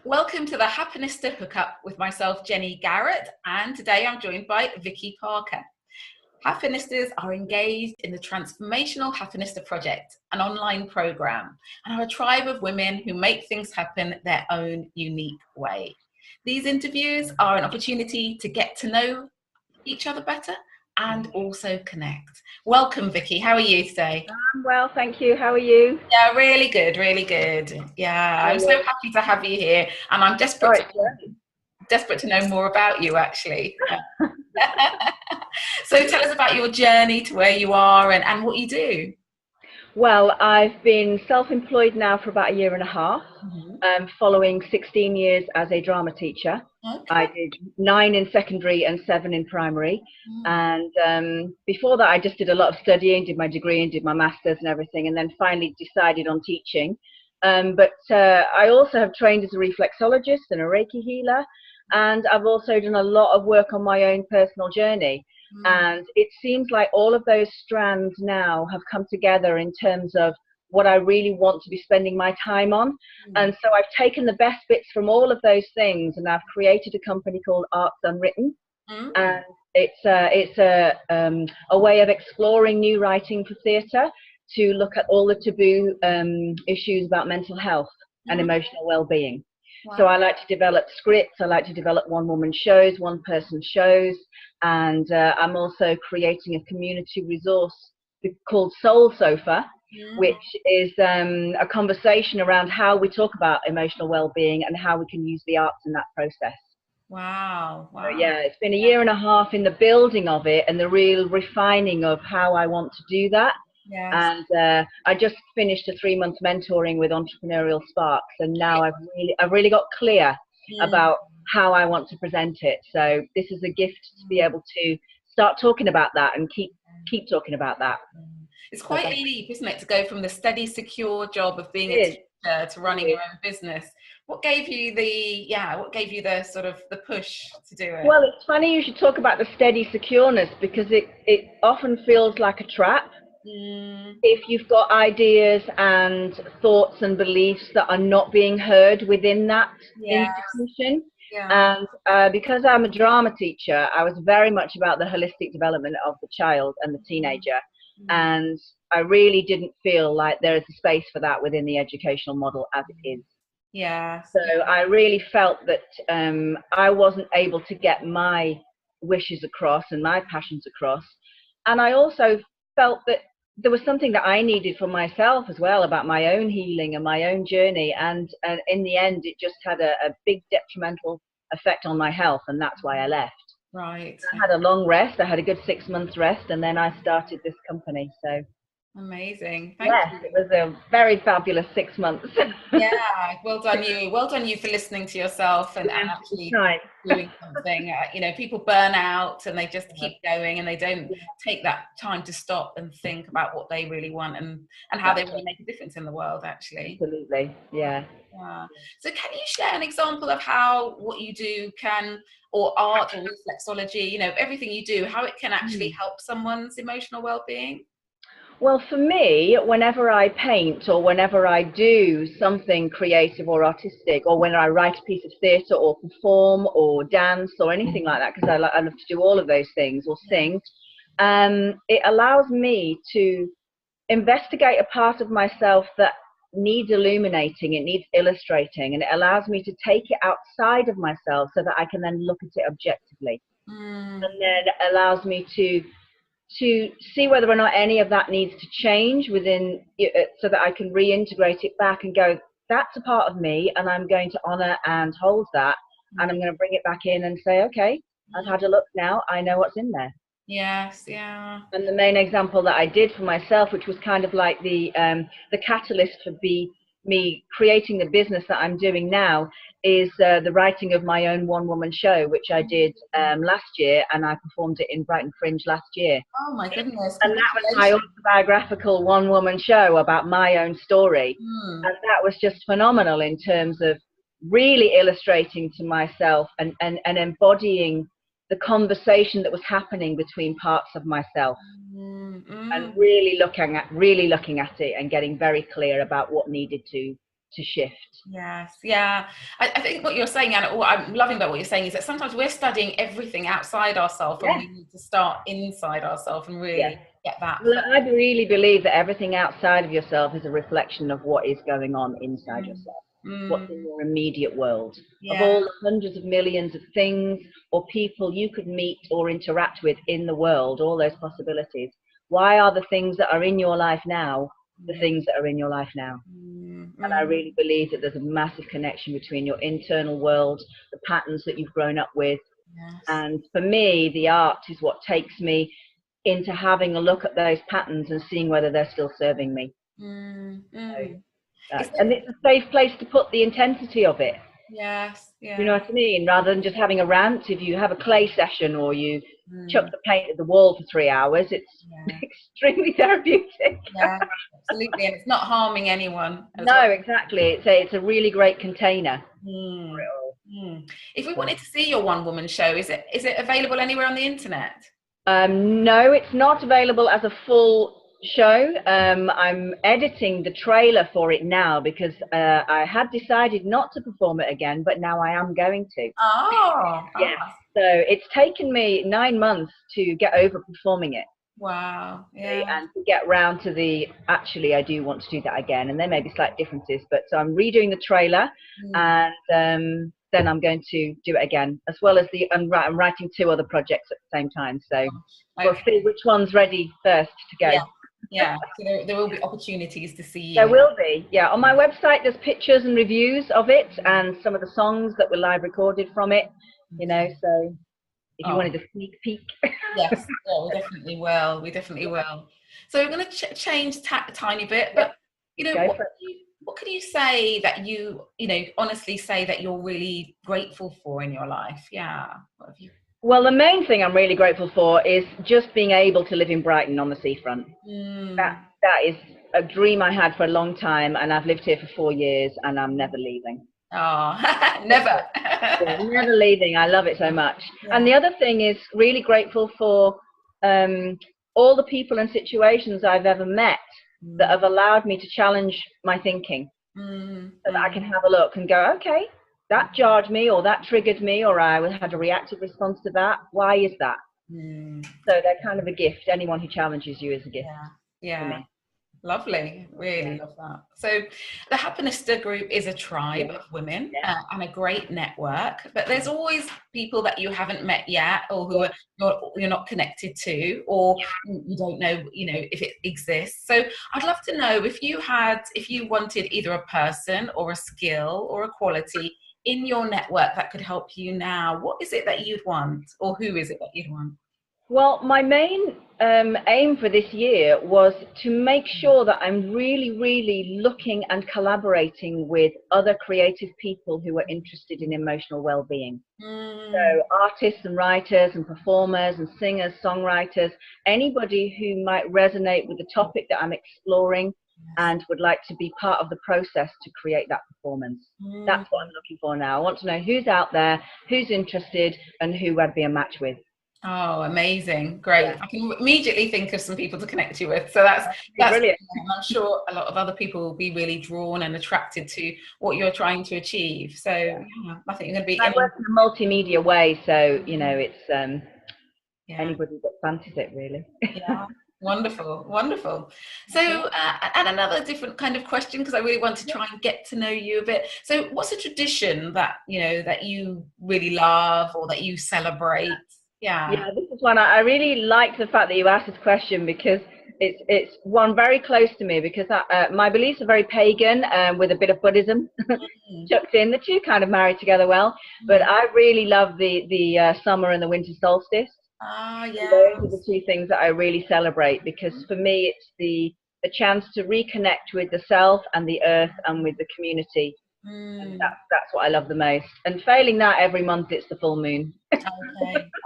Welcome to the Happenista HookUp with myself, Jenny Garrett, and today I'm joined by Vikki Parker. Happenistas are engaged in the Transformational Happenista Project, an online program, and are a tribe of women who make things happen their own unique way. These interviews are an opportunity to get to know each other better and also connect. Welcome, Vikki. How are you today? I'm well, thank you. How are you? Yeah, really good, really good. Yeah, I'm so happy to have you here, and I'm desperate to know more about you, actually. So tell us about your journey to where you are and what you do. Well, I've been self-employed now for about 1.5 years, following 16 years as a drama teacher. Okay. I did 9 in secondary and 7 in primary. And before that, I just did a lot of studying, did my degree and did my master's and everything, and then finally decided on teaching. But I also have trained as a reflexologist and a Reiki healer, and I've also done a lot of work on my own personal journey. And it seems like all of those strands now have come together in terms of what I really want to be spending my time on. And so I've taken the best bits from all of those things, and I've created a company called Arts Unwritten. And it's a way of exploring new writing for theatre to look at all the taboo issues about mental health and emotional well-being. Wow. So I like to develop scripts, I like to develop one-woman shows, one-person shows, and I'm also creating a community resource called Soul Sofa, which is a conversation around how we talk about emotional well-being and how we can use the arts in that process. Wow. So yeah, it's been 1.5 years in the building of it and the real refining of how I want to do that. Yes. And I just finished a 3-month mentoring with Entrepreneurial Sparks, and now I've really got clear about how I want to present it. So this is a gift to be able to start talking about that and keep talking about that. It's quite a leap, isn't it, to go from the steady, secure job of being a teacher to running your own business. What gave you the sort of the push to do it? Well, it's funny you should talk about the steady secureness, because it often feels like a trap. If you've got ideas and thoughts and beliefs that are not being heard within that institution. And because I'm a drama teacher, I was very much about the holistic development of the child and the teenager. And I really didn't feel like there is a space for that within the educational model as it is. So I really felt that I wasn't able to get my wishes across and my passions across. And I also felt that there was something that I needed for myself as well about my own healing and my own journey. And in the end, it just had a big detrimental effect on my health. And that's why I left. Right. I had a long rest. I had a good 6 months rest. And then I started this company. So amazing. Thank you. It was a very fabulous 6 months. Yeah, well done you. Well done you for listening to yourself and actually doing something. People burn out and they just keep going and they don't take that time to stop and think about what they really want and how they really make a difference in the world, actually. Absolutely, yeah. So can you share an example of how what you do or art or reflexology, everything you do, how it can actually help someone's emotional well-being? Well, for me, whenever I paint or whenever I do something creative or artistic, or when I write a piece of theatre or perform or dance or anything like that, because I love to do all of those things, or sing, it allows me to investigate a part of myself that needs illuminating, it needs illustrating, and it allows me to take it outside of myself so that I can then look at it objectively. And then it allows me to see whether or not any of that needs to change within it, so that I can reintegrate it back and go, that's a part of me, and I'm going to honor and hold that, and I'm going to bring it back in and say, okay, I've had a look now, I know what's in there. Yes, yeah. And the main example that I did for myself, which was kind of like the catalyst for me creating the business that I'm doing now, is the writing of my own one-woman show, which I did last year, and I performed it in Brighton Fringe last year. Oh my goodness. And that was my autobiographical one-woman show about my own story. And that was just phenomenal in terms of really illustrating to myself and embodying the conversation that was happening between parts of myself. And really looking at it and getting very clear about what needed to to shift. Yes, yeah. I think what you're saying, and what I'm loving about what you're saying, is that sometimes we're studying everything outside ourselves, and Yeah. we need to start inside ourselves and Yeah. really get that. Well, I really believe that everything outside of yourself is a reflection of what is going on inside yourself. What's in your immediate world. Of Yeah. all the hundreds of millions of things or people you could meet or interact with in the world, all those possibilities, why are the things that are in your life now the things that are in your life now? And I really believe that there's a massive connection between your internal world, the patterns that you've grown up with. Yes. And for me, the art is what takes me into having a look at those patterns and seeing whether they're still serving me. And it's a safe place to put the intensity of it. Yes, yeah. You know what I mean? Rather than just having a rant, if you have a clay session or you chuck the paint at the wall for 3 hours, it's extremely therapeutic. Yeah, absolutely. And it's not harming anyone. No, exactly. It's a really great container. If we wanted to see your one woman show, is it available anywhere on the internet? No, it's not available as a full show. I'm editing the trailer for it now because I had decided not to perform it again, but now I am going to. Yeah. So it's taken me 9 months to get over performing it. Wow. Yeah. And to get round to actually I do want to do that again, and there may be slight differences, but so I'm redoing the trailer and then I'm going to do it again, as well as I'm writing 2 other projects at the same time, so we'll see which one's ready first to go. Yeah. So there will be opportunities to see you. There will be, yeah. On my website there's pictures and reviews of it and some of the songs that were live recorded from it, you know, so if you wanted a sneak peek. Yes, yeah, we definitely will. We definitely will. So we're going to change tack a tiny bit, but you know, what could you say that you honestly say that you're really grateful for in your life? Yeah. What have you? Well, the main thing I'm really grateful for is just being able to live in Brighton on the seafront. That is a dream I had for a long time, and I've lived here for 4 years, and I'm never leaving. Oh, never. Never leaving. I love it so much. And the other thing is really grateful for all the people and situations I've ever met that have allowed me to challenge my thinking, so that I can have a look and go, okay, that jarred me, or that triggered me, or I had a reactive response to that. Why is that? So they're kind of a gift. Anyone who challenges you is a gift. Yeah. Lovely, really love that. So the Happenista group is a tribe of women and a great network, but there's always people that you haven't met yet, or who you're not connected to, or you don't know, if it exists. So I'd love to know if you wanted either a person or a skill or a quality in your network that could help you now, what is it that you'd want, or who is it that you'd want? Well, my main aim for this year was to make sure that I'm really, really looking and collaborating with other creative people who are interested in emotional well-being. So artists and writers and performers and singers, songwriters, anybody who might resonate with the topic that I'm exploring and would like to be part of the process to create that performance. That's what I'm looking for now. I want to know who's out there, who's interested, and who I'd be a match with. Oh, amazing. Great. I can immediately think of some people to connect you with. So that's brilliant. I'm sure a lot of other people will be really drawn and attracted to what you're trying to achieve. So I think you're going to be... I work in a multimedia way, so, it's anybody that fancies it, really. Yeah. Wonderful. So and another different kind of question, because I really want to try and get to know you a bit. So what's a tradition that you really love or that you celebrate? Yeah, this is one I really like the fact that you asked this question, because it's one very close to me, because my beliefs are very pagan with a bit of Buddhism chucked in. The two kind of marry together well, but I really love the summer and the winter solstice. Those are the two things that I really celebrate, because for me it's the chance to reconnect with the self and the earth and with the community. And that's what I love the most. And failing that, every month it's the full moon. Okay.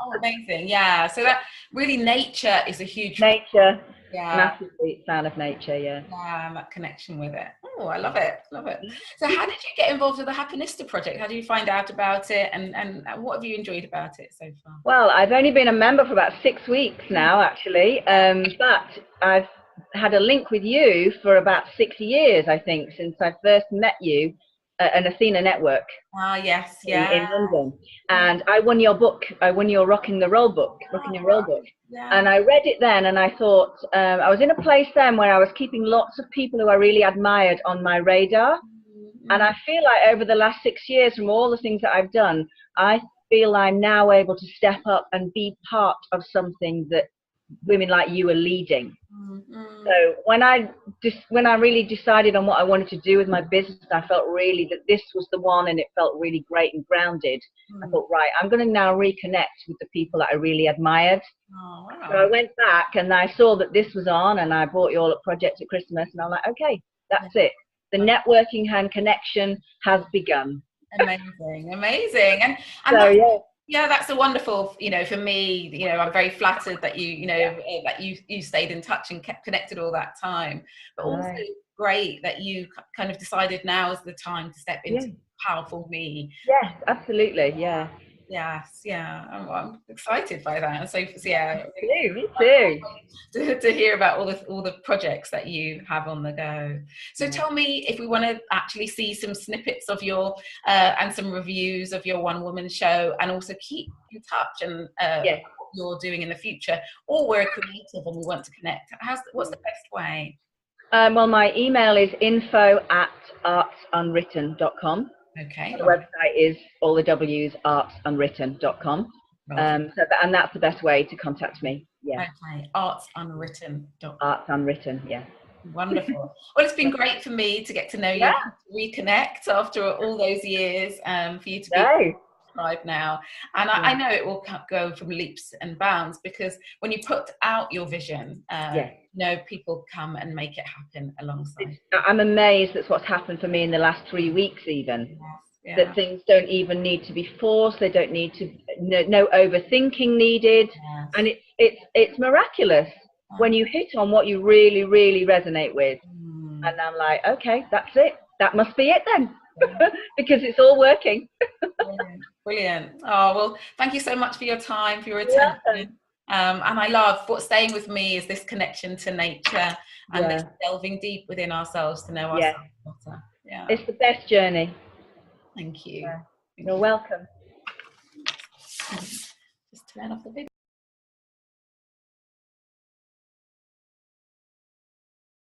Oh, amazing. Yeah. So that really, nature is a huge... Massively fan of nature. Yeah, that connection with it. Oh, I love it. So how did you get involved with the Happenista project? How did you find out about it, and what have you enjoyed about it so far? Well, I've only been a member for about 6 weeks now, actually, but I've had a link with you for about 6 years, I think, since I first met you at an Athena network. Ah, yes, in yeah. London, and I won your book. I won your Rocking the Roll book, Rocking Your Roll book, Yeah. and I read it then, and I thought I was in a place then where I was keeping lots of people who I really admired on my radar, and I feel like over the last 6 years, from all the things that I've done, I feel I'm now able to step up and be part of something that women like you are leading. So when I really decided on what I wanted to do with my business, I felt really that this was the one, and it felt really great and grounded. I thought, right, I'm going to now reconnect with the people that I really admired. Oh, wow. So I went back and I saw that this was on, and I bought you all at Project at Christmas, and I'm like, okay, that's it. The networking and connection has begun. Amazing, amazing. And So yeah, that's a wonderful, for me, I'm very flattered that that you stayed in touch and kept connected all that time, but also great that you kind of decided now is the time to step into powerful me. Yes, absolutely. Yeah. Yes, yeah, I'm excited by that. And so yeah, me too. To hear about all the projects that you have on the go. So tell me, if we want to actually see some snippets of your and some reviews of your one woman show, and also keep in touch and what you're doing in the future, or we're creative and we want to connect, what's the best way? Well, my email is info@artsunwritten.com. Okay. The website is all the W's, artsunwritten.com. And that's the best way to contact me. Yeah. Okay. Artsunwritten.com. Artsunwritten. Yeah. Wonderful. Well, it's been great for me to get to know you, reconnect after all those years, for you to be subscribed now. And I know it will go from leaps and bounds, because when you put out your vision, people come and make it happen alongside. I'm amazed that's what's happened for me in the last 3 weeks, even. That things don't even need to be forced. They don't need to, no overthinking needed. And it's miraculous when you hit on what you really, really resonate with. And I'm like, okay, that's it. That must be it then, because it's all working. Brilliant. Oh, well, thank you so much for your time, for your attention. And I love what's staying with me is this connection to nature and this delving deep within ourselves to know ourselves better. Yeah. It's the best journey. Thank you. You're welcome. Just turn off the video.